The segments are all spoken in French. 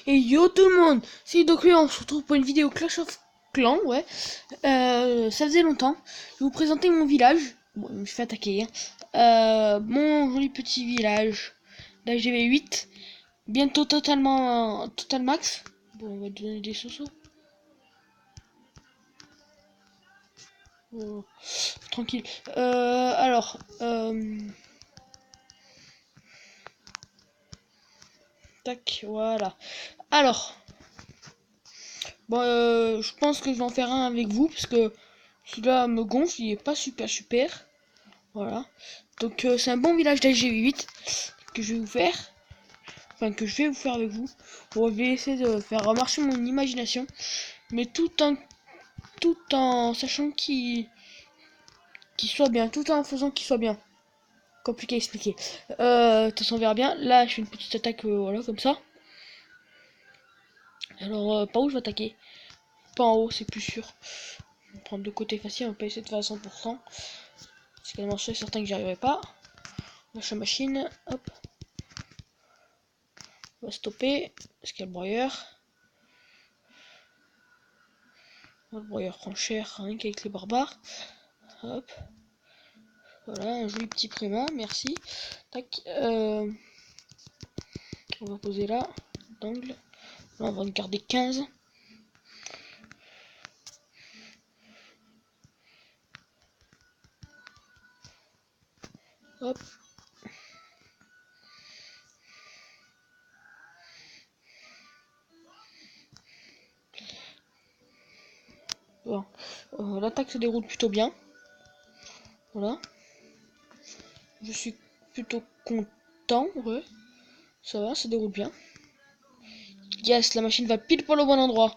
Et yo tout le monde, c'est Doku, on se retrouve pour une vidéo Clash of Clans, ouais. Ça faisait longtemps. Je vais vous présenter mon village. Bon, je me suis fait attaquer. Mon joli petit village d'AGV 8. Bientôt totalement total max. Bon, on va donner des sauceaux. Oh, tranquille. Tac, voilà. Alors, bon, je pense que je vais en faire un avec vous parce que celui-là me gonfle, il est pas super. Voilà. Donc c'est un bon village d'AGV8 que je vais vous faire. Enfin que je vais vous faire avec vous. Bon, je vais essayer de faire marcher mon imagination. Mais tout en sachant qu'il soit bien. Tout en faisant qu'il soit bien. Compliqué à expliquer. De toute façon on verra bien. Là je fais une petite attaque voilà comme ça. Alors par où je vais attaquer? Pas en haut, c'est plus sûr. On va prendre de côté facile, on va pas essayer de faire à 100%. C'est quand même certain que j'y arriverai pas. Lâche la machine, hop. On va stopper, parce qu'il y a le broyeur. Le broyeur prend cher, rien qu'avec les barbares. Hop. Voilà, un joli petit prima, merci. Tac. On va poser là, d'angle. Là, on va en garder 15. Hop. Bon. L'attaque se déroule plutôt bien. Voilà. Je suis plutôt content, ouais. Ça va, ça déroule bien. Yes, la machine va pile pour le bon endroit.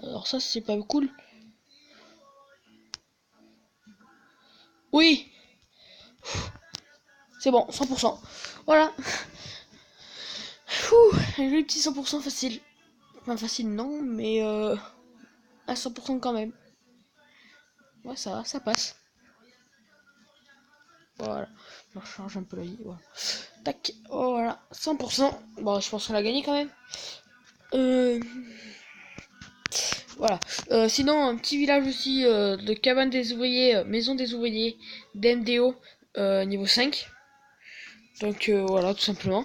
Alors ça, c'est pas cool. Oui. C'est bon, 100%. Voilà. Un joli petit 100% facile. Enfin, facile, non, mais à 100% quand même. Ouais, ça passe. Voilà. Je change un peu la vie. Voilà. Tac. Oh, voilà. 100%. Bon, je pense qu'on a gagné quand même. Voilà. Sinon, un petit village aussi de cabane des ouvriers, maison des ouvriers, d'MDO niveau 5. Donc voilà, tout simplement.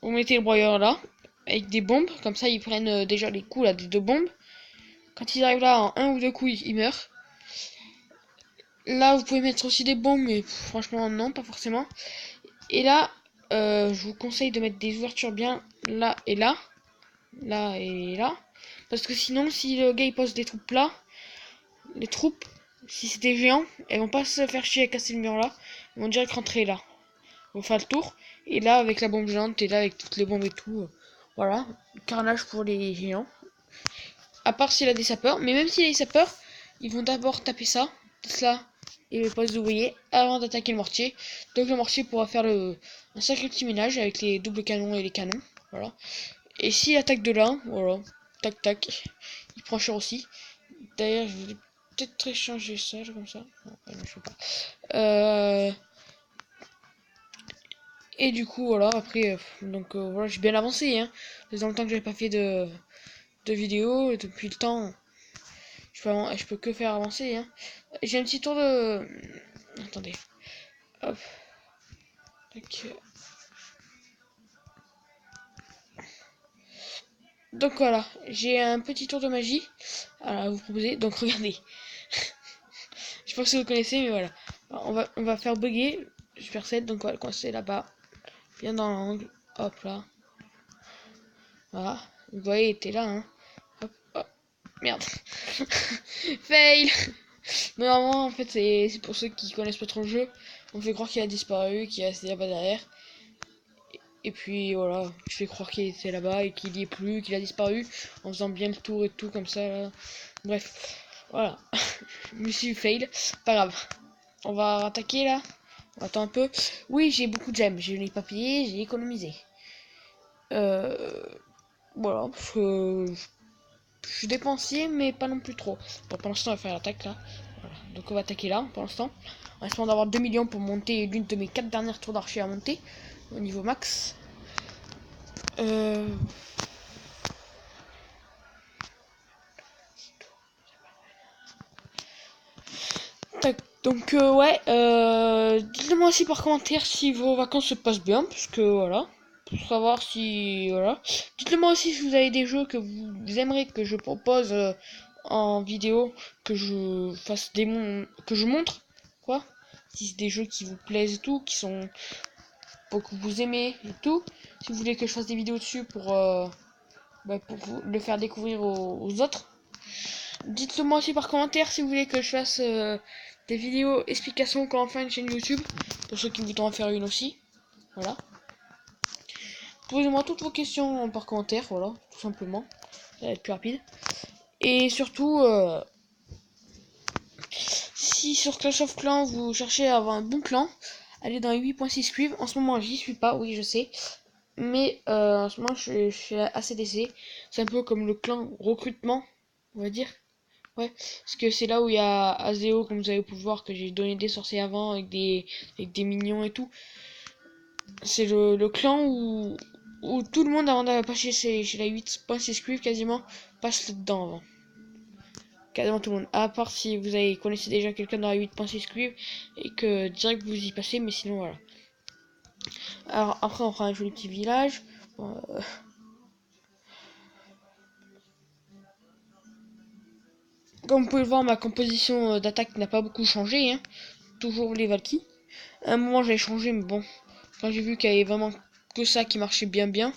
Vous mettez le broyeur là, avec des bombes. Comme ça, ils prennent déjà les coups là, des 2 bombes. Quand ils arrivent là, en 1 ou 2 coups, ils meurent. Là, vous pouvez mettre aussi des bombes, mais franchement, non, pas forcément. Et là, je vous conseille de mettre des ouvertures bien là et là. Là et là. Parce que sinon, si le gars il pose des troupes là, les troupes, si c'est des géants, elles vont pas se faire chier à casser le mur là. Elles vont direct rentrer là. On va faire le tour. Et là, avec la bombe géante, et là, avec toutes les bombes et tout. Voilà. Carnage pour les géants. À part s'il a des sapeurs. Mais même s'il a des sapeurs, ils vont d'abord taper ça. Cela et le poste d'ouvrier avant d'attaquer le mortier. Donc le mortier pourra faire un sacré petit ménage avec les doubles canons et les canons. Voilà. Et s'il attaque de là, voilà. Tac tac. Il prend cher aussi. D'ailleurs, je vais peut-être échanger ça comme ça. Non, je sais pas. Et du coup, voilà, après, donc voilà, j'ai bien avancé, hein. Ça faisait longtemps que j'avais pas fait de vidéo, et depuis le temps, je peux que faire avancer, hein. J'ai un petit tour de... Attendez. Hop. Tac. Donc voilà, j'ai un petit tour de magie à vous proposer. Donc regardez. Je pense que vous connaissez, mais voilà. Alors, on va faire bugger. Je vais faire 7, donc on va le coincer là-bas. Bien dans l'angle. Hop là. Voilà. Vous voyez, il était là, hein. Hop, hop. Merde. Fail. Normalement, en fait, c'est pour ceux qui connaissent pas trop le jeu. On fait croire qu'il a disparu, qu'il est resté là-bas derrière. Et puis voilà, je fais croire qu'il était là-bas et qu'il y est plus, qu'il a disparu, en faisant bien le tour et tout comme ça. Là. Bref, voilà. Je me suis fail. Pas grave. On va attaquer là. On attend un peu. Oui, j'ai beaucoup de gemmes. Je n'ai pas payé, j'ai économisé. Voilà, parce que je suis dépensier, mais pas non plus trop. Bon, pour l'instant, on va faire l'attaque là. Voilà. Donc, on va attaquer là pour l'instant. En espérant d'avoir 2 millions pour monter l'une de mes 4 dernières tours d'archer à monter au niveau max. Euh... Donc ouais, dites-le moi aussi par commentaire si vos vacances se passent bien, parce que voilà, pour savoir si voilà. Dites-le moi aussi si vous avez des jeux que vous aimeriez que je propose en vidéo, que je fasse que je montre, quoi. Si c'est des jeux qui vous plaisent et tout, qui sont que vous aimez et tout. Si vous voulez que je fasse des vidéos dessus pour vous le faire découvrir aux autres. Dites-le moi aussi par commentaire si vous voulez que je fasse des vidéos explications comment faire une chaîne YouTube. Pour ceux qui voudront en faire une aussi. Voilà. Posez-moi toutes vos questions par commentaire, voilà, tout simplement. Ça va être plus rapide. Et surtout, si sur Clash of Clans vous cherchez à avoir un bon clan, allez dans les 8.6 Scrive. En ce moment, j'y suis pas, oui, je sais. Mais en ce moment, je suis à ACDC. C'est un peu comme le clan recrutement, on va dire. Ouais, parce que c'est là où il y a Azeo, comme vous avez pu voir, que j'ai donné des sorciers avant avec des minions et tout. C'est le clan où tout le monde avant d'aller passer chez la 8.6 Scrive quasiment passe là-dedans avant. Quasiment tout le monde. À part si vous avez connaissez déjà quelqu'un dans la 8.6 Scrive et que direct vous y passez, mais sinon voilà. Alors après on fera un joli petit village. Bon, comme vous pouvez le voir, ma composition d'attaque n'a pas beaucoup changé, hein. Toujours les Valkyries. À un moment j'ai changé, mais bon, quand j'ai vu qu'il y avait vraiment que ça qui marchait bien,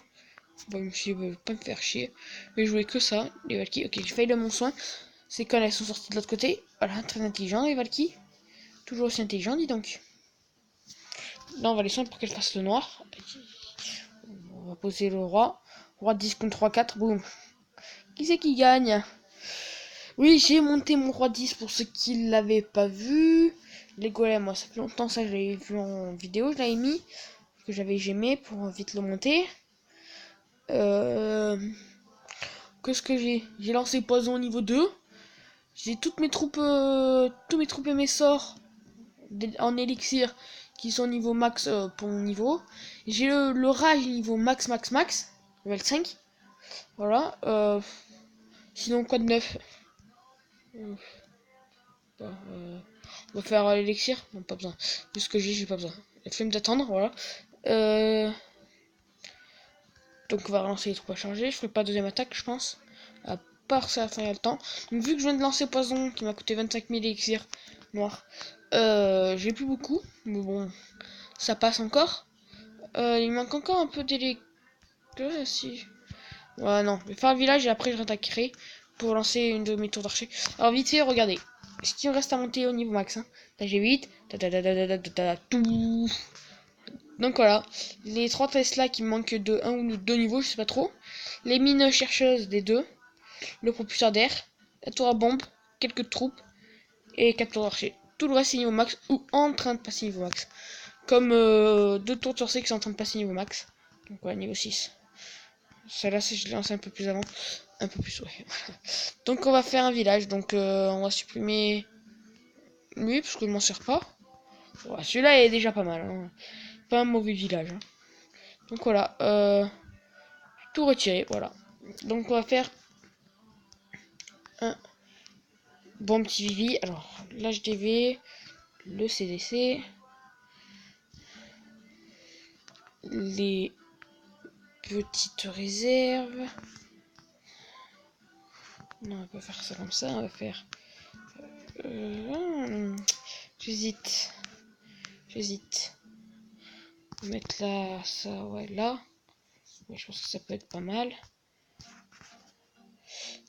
bon, je me suis dit, pas me faire chier. Mais je jouais que ça, les Valkyries. Ok, j'ai failli de mon soin. C'est quand elles sont sorties de l'autre côté. Voilà, très intelligent les Valkyries. Toujours aussi intelligent, dis donc. Là, on va les soigner pour qu'elles fassent le noir. On va poser le roi. Roi 10 contre 3-4, boum. Qui c'est qui gagne? Oui, j'ai monté mon roi 10 pour ceux qui l'avaient pas vu. Les golems, moi, ça fait longtemps ça, je l'avais vu en vidéo, je l'avais mis. Que j'avais gémé pour vite le monter. Qu'est-ce que j'ai? J'ai lancé poison au niveau 2. J'ai toutes mes troupes, tous mes troupes et mes sorts en élixir qui sont niveau max pour mon niveau. J'ai le rage niveau max, level 5. Voilà. Sinon, quoi de neuf? On va faire l'élixir. Non, pas besoin. Vu ce que j'ai pas besoin. La flemme d'attendre, voilà. Donc on va relancer les troupes à charger. Je ferai pas deuxième attaque, je pense. À part ça, il y a le temps. Donc vu que je viens de lancer poison, qui m'a coûté 25 000 élixirs noirs, j'ai plus beaucoup. Mais bon, ça passe encore. Il manque encore un peu d'électricité. Si. Ouais, non. Je vais faire le village et après je rattaquerai pour lancer une de mes tours d'archer. Alors vite fait, regardez. Ce qui me reste à monter au niveau max. Hein. Là j'ai 8. Tout. Donc voilà, les 3 Tesla qui me manquent de 1 ou 2 niveaux, je sais pas trop. Les mines chercheuses des 2. Le propulseur d'air. La tour à bombe. Quelques troupes. Et 4 tours d'archer. Tout le reste est niveau max ou en train de passer niveau max. Comme 2 tours de sorcier qui sont en train de passer niveau max. Donc voilà, niveau 6. Celle-là, je l'ai lancé un peu plus avant. Un peu plus, ouais. Donc on va faire un village. Donc on va supprimer lui, parce que je m'en sers pas. Ouais, celui-là est déjà pas mal. Hein. Pas un mauvais village. Hein. Donc voilà. Tout retirer, voilà. Donc on va faire un bon petit Vivi. Alors, l'HDV, le CDC, les petites réserves. Non, on va pas faire ça comme ça, on va faire... J'hésite. Mettre là, ça, ouais, là. Mais je pense que ça peut être pas mal.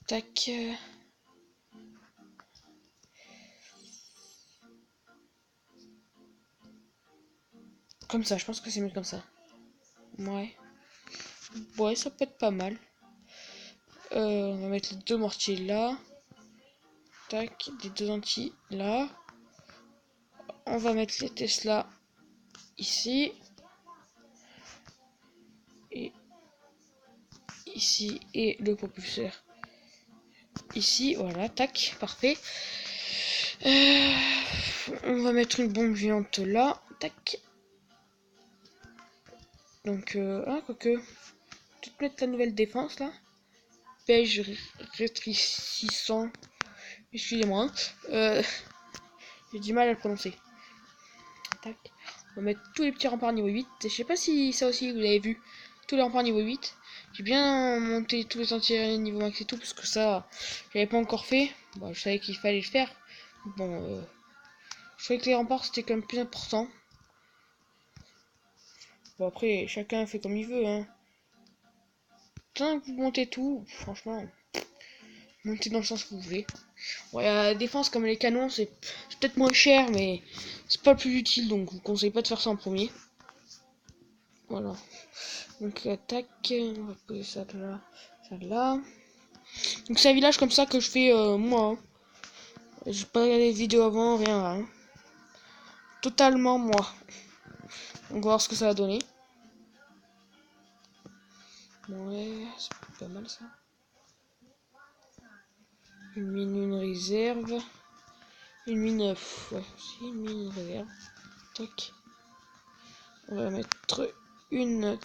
Tac. Comme ça, je pense que c'est mieux comme ça. Ouais. Ouais, ça peut être pas mal. On va mettre les 2 mortiers là. Tac, les 2 anti là. On va mettre les Tesla ici. Et ici. Et le propulseur ici. Voilà, tac, parfait. On va mettre une bombe géante là. Tac. Donc, quoique. tout mettre la nouvelle défense là. Beige rétrécissant. Excusez-moi. Hein. J'ai du mal à le prononcer. Tac. On va mettre tous les petits remparts niveau 8. Je sais pas si ça aussi vous l'avez vu. Tous les remparts niveau 8. J'ai bien monté tous les anti-aériens niveau max et tout. Parce que ça, j'avais pas encore fait. Bon, je savais qu'il fallait le faire. Bon, je trouvais que les remparts c'était quand même plus important. Bon, après, chacun fait comme il veut. Hein. Tant que vous montez tout, franchement, montez dans le sens que vous voulez. Bon, la défense comme les canons, c'est peut-être moins cher, mais c'est pas le plus utile. Donc, je vous conseille pas de faire ça en premier. Voilà. Donc attaque, on va poser ça là, ça là. Donc c'est un village comme ça que je fais moi. Hein. J'ai pas regardé les vidéos avant, rien. Hein. Totalement moi. On va voir ce que ça va donner. Ouais, c'est pas mal ça. Une mine, une réserve. Une mine, ouais, aussi une mine, une réserve. Tac. On va mettre une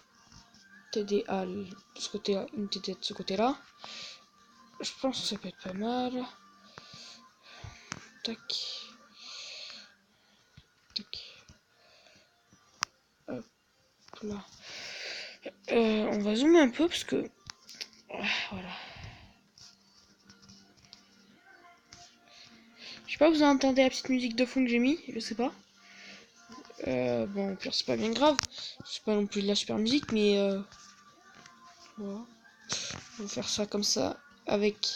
TDA de ce côté-là, une TDA de ce côté-là. Je pense que ça peut être pas mal. Tac. Tac. Hop là. On va zoomer un peu parce que... Voilà. Je sais pas, vous entendez la petite musique de fond que j'ai mis, je sais pas. Bon, au pire, c'est pas bien grave. C'est pas non plus de la super musique, mais voilà. On va faire ça comme ça avec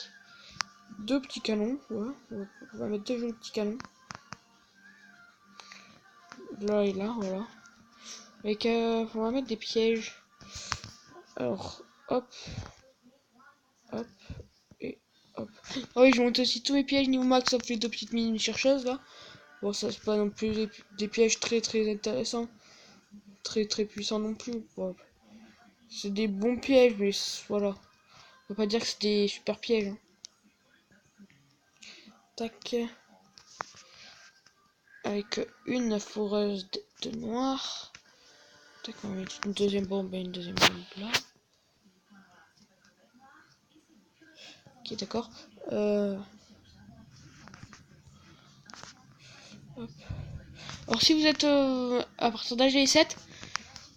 deux petits canons. Ouais. On va mettre deux jolis petits canons. Là et là, voilà. Avec, on va mettre des pièges. Alors, hop, hop, et hop. Ah oui, je monte aussi tous mes pièges niveau max, sauf les deux petites mini chercheuses là. Bon, ça c'est pas non plus des pièges très intéressants. Très puissants non plus. Bon, c'est des bons pièges, mais voilà. On peut pas dire que c'est des super pièges. Hein. Tac. Avec une foreuse de noir. Tac, on va mettre une deuxième bombe et une deuxième bombe là. Ok, d'accord. Alors si vous êtes à partir d'AG7,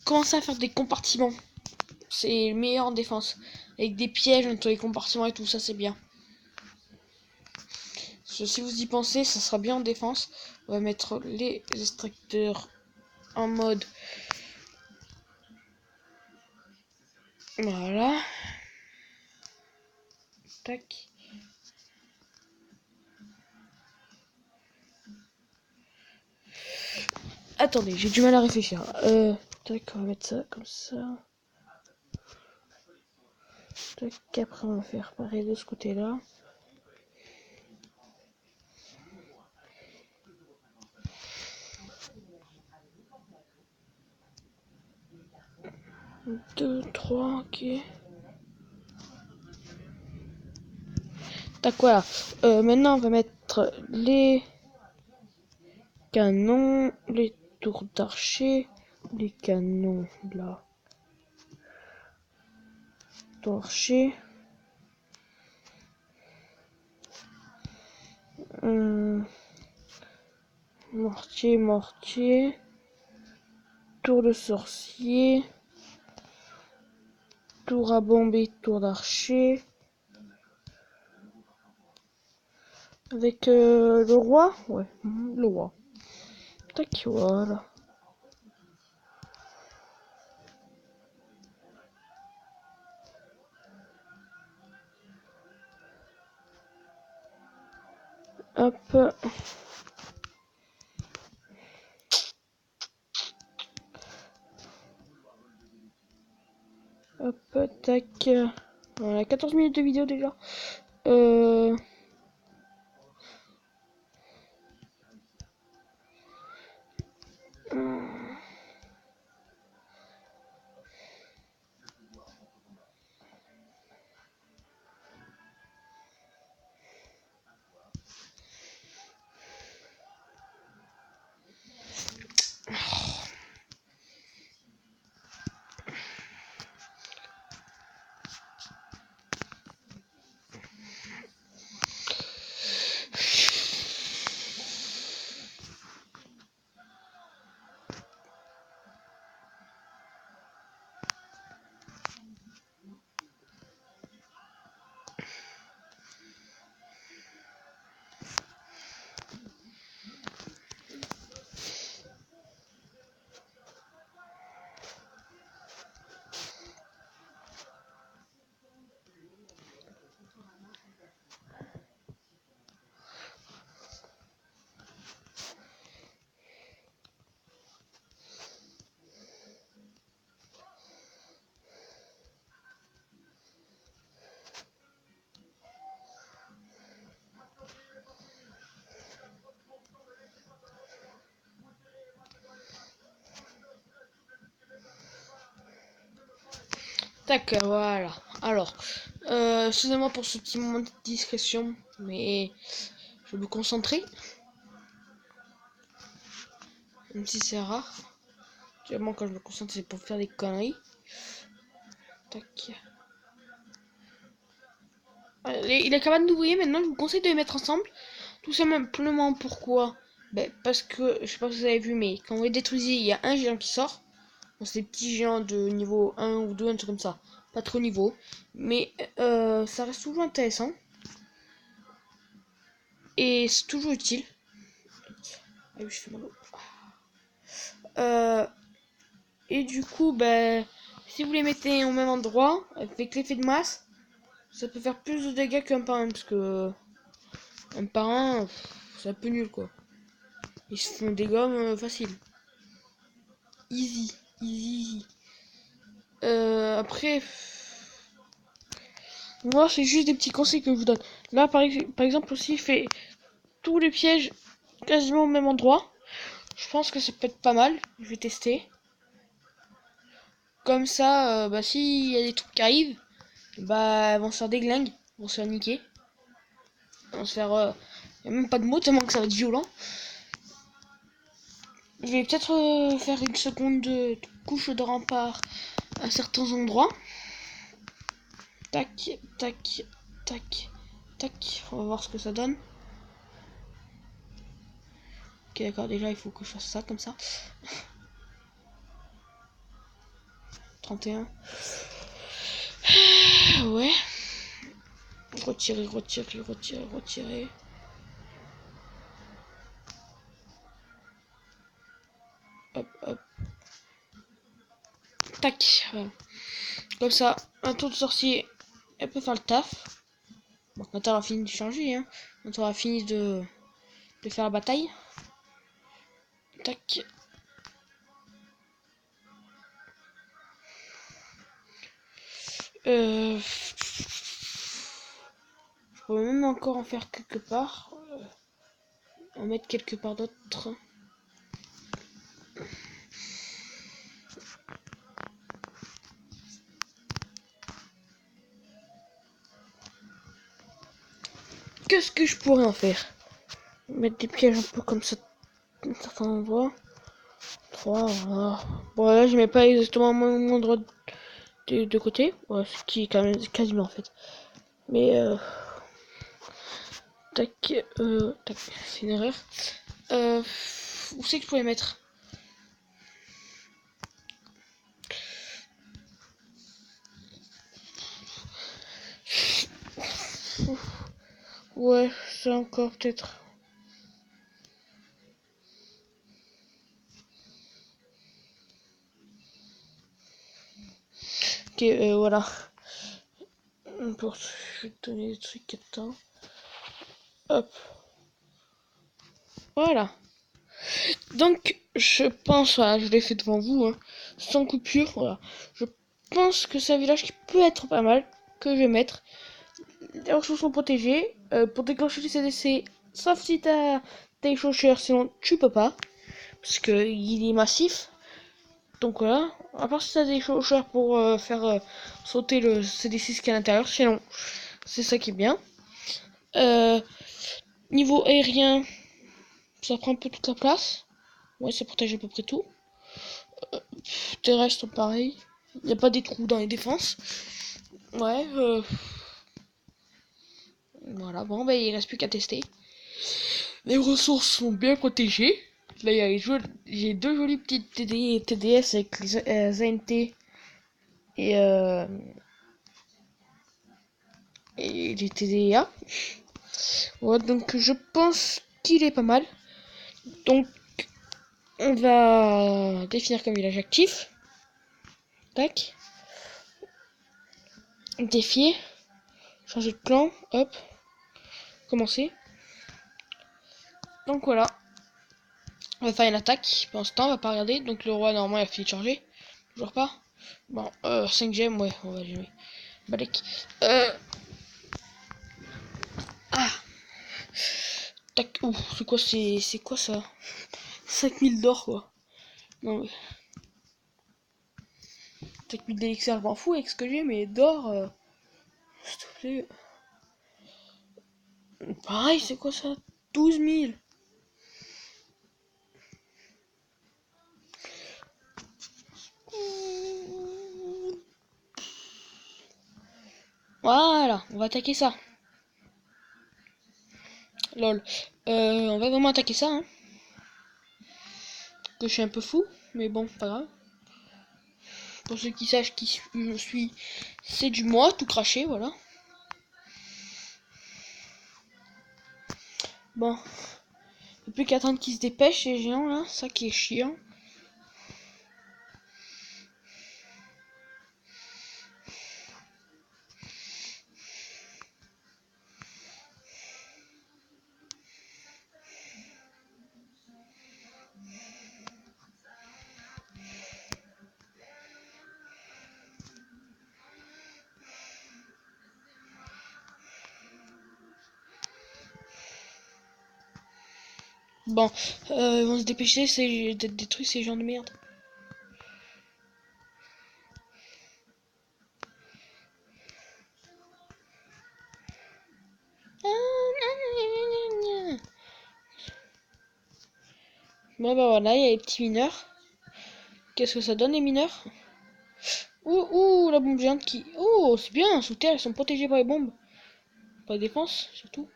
commencez à faire des compartiments. C'est meilleur en défense. Avec des pièges entre les compartiments et tout ça, c'est bien. Si vous y pensez, ça sera bien en défense. On va mettre les extracteurs en mode... Voilà. Tac. Attendez, j'ai du mal à réfléchir. Tac, on va mettre ça comme ça. Tac, après on va faire pareil de ce côté-là. Deux, trois, ok. Tac, voilà. Maintenant, on va mettre les canons, les tours d'archer, les canons là. Torcher. Mortier. Tour de sorcier. Tour à bomber, tour d'archer. Avec le roi. Ouais, le roi. Tac, voilà. Hop. Hop, tac. Voilà, 14 minutes de vidéo déjà. Tac, voilà. Alors, excusez-moi pour ce petit moment de discrétion, mais je vais me concentrer. Même si c'est rare. Généralement, quand je me concentre, c'est pour faire des conneries. Tac. Les cabanes d'ouvriers, maintenant, je vous conseille de les mettre ensemble. Tout simplement pourquoi? Ben, parce que, je sais pas si vous avez vu, mais quand vous les détruisez, il y a un géant qui sort. Bon, c'est des petits géants de niveau 1 ou 2, un truc comme ça. Pas trop niveau. Mais ça reste toujours intéressant. Et c'est toujours utile. Ah oui, je fais mal. Et du coup, ben, si vous les mettez au même endroit, avec l'effet de masse, ça peut faire plus de dégâts qu'un par un. Parce que un par un, c'est un peu nul quoi. Ils se font des gommes faciles. Easy, easy, easy. Après, moi c'est juste des petits conseils que je vous donne. Là par exemple aussi, il fait tous les pièges quasiment au même endroit. Je pense que ça peut être pas mal. Je vais tester. Comme ça, bah s'il y a des trucs qui arrivent, bah elles vont se faire déglingue, vont se faire niquer. Vont se faire... y a même pas de mots tellement que ça va être violent. Je vais peut-être faire une seconde couche de rempart à certains endroits. Tac, tac, tac, tac. On va voir ce que ça donne. Ok, d'accord, déjà il faut que je fasse ça comme ça. 31. Ouais. Retirer, retirer, retirer, retirer. Hop, hop. Tac. Voilà. Comme ça, un tour de sorcier, elle peut faire le taf. Bon, quand elle aura fini de changer, hein. Quand on aura fini de faire la bataille. Tac. Je pourrais même encore en faire quelque part. En mettre quelque part d'autre. Qu'est-ce que je pourrais en faire? Mettre des pièges un peu comme ça à certains endroits. 3, voilà. Bon là je mets pas exactement mon endroit de côté. Ouais, ce qui est quand même quasiment en fait. Mais tac, tac, c'est une erreur. Où c'est que je pourrais mettre? Ouais, ça encore peut-être. Ok, voilà. Pour je vais te donner des trucs attends. Hop. Voilà. Donc, je pense, voilà, je l'ai fait devant vous, hein, sans coupure, voilà. Je pense que c'est un village qui peut être pas mal, que je vais mettre. Les ressources sont protégées. Pour déclencher les CDC, sauf si t'as des chaussures, sinon tu peux pas. Parce que il est massif. Donc voilà. À part si t'as des chaussures pour faire sauter le CDC qui est à l'intérieur, sinon c'est ça qui est bien. Niveau aérien, ça prend un peu toute la place. Ouais, ça protège à peu près tout. Terrestre, pareil. Il n'y a pas des trous dans les défenses. Ouais, voilà, bon, bah, il reste plus qu'à tester. Les ressources sont bien protégées. Là, j'ai deux jolies petites TDS avec les ANT et, et les TDA. Ouais, donc je pense qu'il est pas mal. Donc, on va définir comme village actif. Tac. Défier. Changer de plan. Hop. Commencer. Donc voilà. On va faire une attaque. Pour l'instant, on va pas regarder. Donc le roi, normalement, il a fini de charger. Toujours pas. Bon, 5 gemmes, ouais, on va jouer. Balek. Ah. Tac. Ouh, c'est quoi ça? 5000 d'or, quoi. Non, mais... Technique d'élixir, je m'en fous avec ce que j'ai, mais d'or, s'il te plaît. Pareil, c'est quoi ça? 12 000. Voilà, on va attaquer ça. Lol. On va vraiment attaquer ça, hein. Que je suis un peu fou, mais bon, pas grave. Pour ceux qui sachent qui je suis, c'est du moi, tout craché, voilà. Bon. Il n'y a plus qu'à attendre qu'ils se dépêchent, les géants, là. Ça qui est chiant. Bon, ils vont se dépêcher d'être détruits, ces gens de merde. Bon bah voilà, il y a les petits mineurs. Qu'est-ce que ça donne les mineurs? Ouh, la bombe géante qui... Oh, c'est bien, sous terre, ils sont protégés par les bombes. Par la défense, surtout.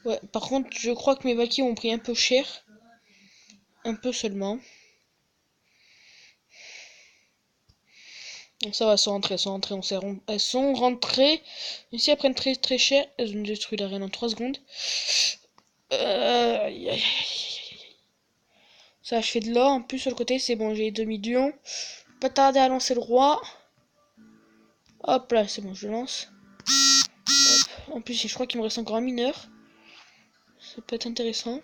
Ouais, par contre, je crois que mes vaquilles ont pris un peu cher. Un peu seulement. Donc ça va, elles sont rentrées, elles sont rentrées. Ici, elles prennent très très cher. Elles ont détruit l'arène en 3 secondes. Ça, je fais de l'or. En plus, sur le côté, c'est bon, j'ai les demi-dions. Pas tarder à lancer le roi. Hop là, c'est bon, je le lance. Hop. En plus, je crois qu'il me reste encore un mineur. Ça peut être intéressant.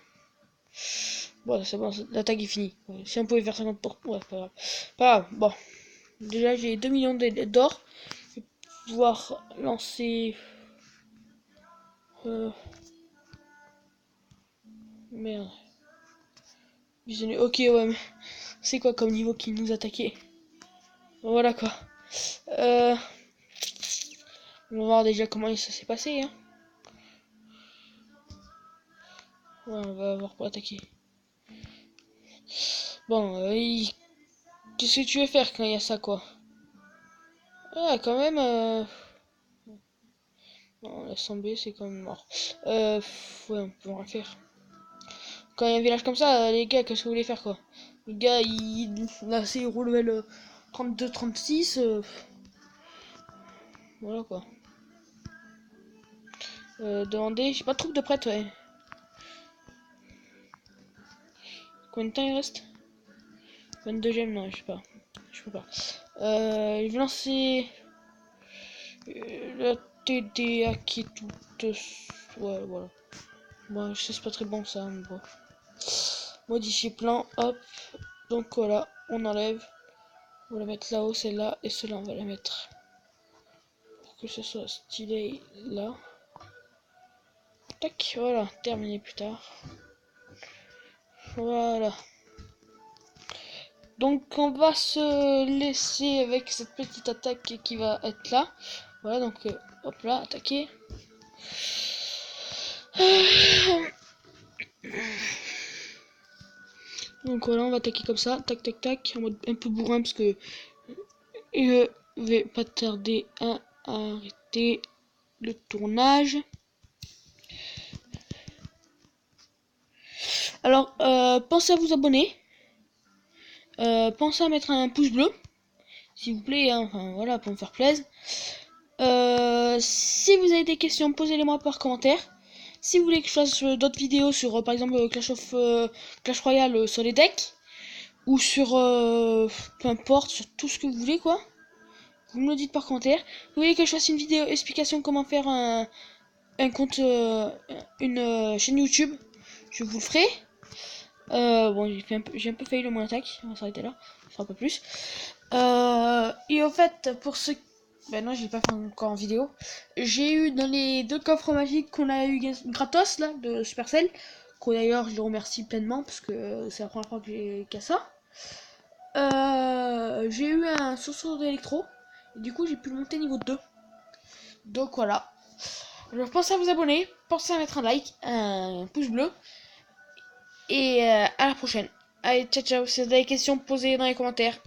Bon, c'est bon, l'attaque est finie. Si on pouvait faire 50 pour... Ouais, pas grave. Pas grave, bon. Déjà, j'ai 2 millions d'or. Je vais pouvoir lancer... Merde. Ok, ouais, mais... C'est quoi comme niveau qui nous attaquait? Voilà, quoi. On va voir déjà comment ça s'est passé, hein. Ouais, on va voir pour attaquer. Bon, qu'est-ce que tu veux faire quand il y a ça, quoi? Ah, quand même, non, laisse tomber, c'est quand même mort. Ouais, on peut rien faire. Quand il y a un village comme ça, les gars, qu'est-ce que vous voulez faire, quoi? Les gars, là, c'est au level 32-36. Voilà, quoi. Demander, j'ai pas de troupes de prêtre, ouais. Combien de temps il reste? 22 gemmes, non, je sais pas. Je peux pas. Je vais lancer la TDA qui est toute... Ouais, voilà. Moi, je sais, c'est pas très bon ça, mais bon. Modifier plan, hop. Donc voilà, on enlève. On va la mettre là-haut, celle-là, et celle-là, on va la mettre. Pour que ce soit stylé là. Tac, voilà, terminé plus tard. Voilà. Donc on va se laisser avec cette petite attaque qui va être là. Voilà, donc hop là, attaquer. Donc voilà, on va attaquer comme ça, tac tac tac, en mode un peu bourrin parce que je vais pas tarder à arrêter le tournage. Alors, pensez à vous abonner. Pensez à mettre un pouce bleu, s'il vous plaît, hein, enfin voilà, pour me faire plaisir. Si vous avez des questions, posez-les-moi par commentaire. Si vous voulez que je fasse d'autres vidéos sur, par exemple, Clash Royale sur les decks, ou sur, peu importe, sur tout ce que vous voulez, quoi, vous me le dites par commentaire. Vous voulez que je fasse une vidéo explication comment faire un compte, une chaîne YouTube, je vous le ferai. Bon, j'ai un peu failli le mon attaque, on va s'arrêter là, on fera pas plus. Et au fait, pour ceux... Ben non, j'ai pas fait encore en vidéo. J'ai eu dans les 2 coffres magiques qu'on a eu gratos, là, de Supercell, D'ailleurs je le remercie pleinement parce que c'est la première fois que j'ai qu'à ça. J'ai eu un sursaut d'électro. Et du coup j'ai pu le monter niveau 2. Donc voilà. Alors pensez à vous abonner, pensez à mettre un like, un pouce bleu. Et à la prochaine. Allez, ciao ciao. Si vous avez des questions, posez dans les commentaires.